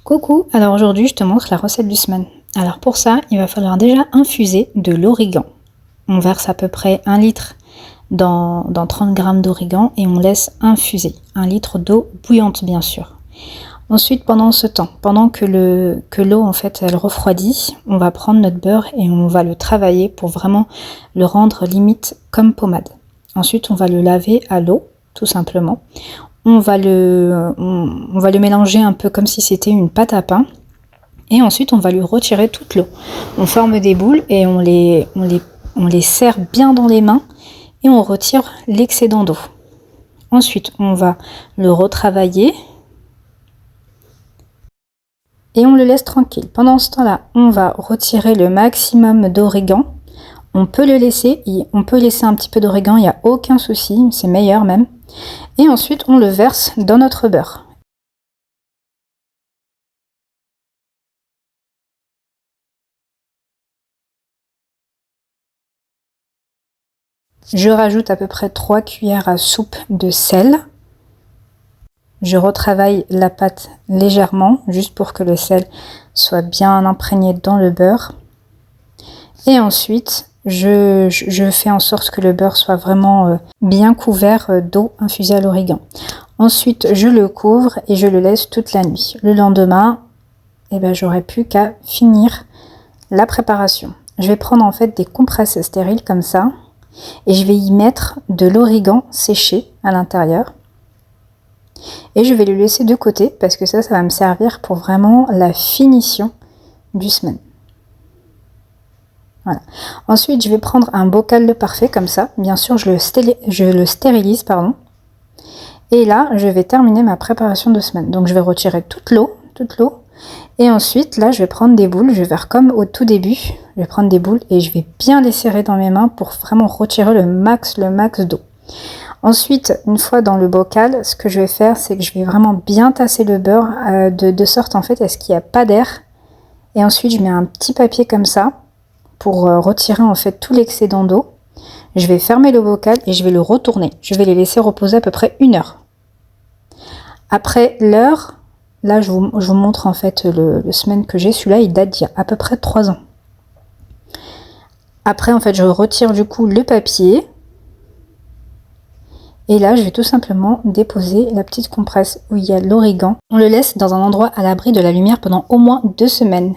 Coucou, alors aujourd'hui je te montre la recette du semaine. Alors pour ça, il va falloir déjà infuser de l'origan. On verse à peu près 1 litre dans 30 g d'origan et on laisse infuser 1 litre d'eau bouillante bien sûr. Ensuite, pendant ce temps, pendant que l'eau en fait elle refroidit, on va prendre notre beurre et on va le travailler pour vraiment le rendre limite comme pommade. Ensuite, on va le laver à l'eau tout simplement. On va le mélanger un peu comme si c'était une pâte à pain. Et ensuite, on va lui retirer toute l'eau. On forme des boules et on les serre bien dans les mains et on retire l'excédent d'eau. Ensuite, on va le retravailler et on le laisse tranquille. Pendant ce temps-là, on va retirer le maximum d'origan. On peut laisser un petit peu d'origan, il n'y a aucun souci, c'est meilleur même. Et ensuite, on le verse dans notre beurre. Je rajoute à peu près 3 cuillères à soupe de sel. Je retravaille la pâte légèrement, juste pour que le sel soit bien imprégné dans le beurre. Et ensuite, je fais en sorte que le beurre soit vraiment bien couvert d'eau infusée à l'origan. Ensuite, je le couvre et je le laisse toute la nuit. Le lendemain, j'aurai plus qu'à finir la préparation. Je vais prendre en fait des compresses stériles comme ça et je vais y mettre de l'origan séché à l'intérieur. Et je vais le laisser de côté parce que ça va me servir pour vraiment la finition du semaine. Voilà. Ensuite, je vais prendre un bocal de parfait comme ça. Bien sûr, je le stérilise, pardon. Et là, je vais terminer ma préparation de semaine. Donc, je vais retirer toute l'eau. Et ensuite, là, je vais prendre des boules. Je vais faire comme au tout début. Je vais prendre des boules et je vais bien les serrer dans mes mains pour vraiment retirer le max d'eau. Ensuite, une fois dans le bocal, ce que je vais faire, c'est que je vais vraiment bien tasser le beurre de sorte en fait à ce qu'il n'y a pas d'air. Et ensuite, je mets un petit papier comme ça pour retirer en fait tout l'excédent d'eau. Je vais fermer le bocal et je vais le retourner. Je vais les laisser reposer à peu près 1 heure. Après l'heure, là je vous montre en fait le semaine que j'ai. Celui-là il date d'il y a à peu près 3 ans. Après en fait je retire du coup le papier. Et là, je vais tout simplement déposer la petite compresse où il y a l'origan. On le laisse dans un endroit à l'abri de la lumière pendant au moins 2 semaines.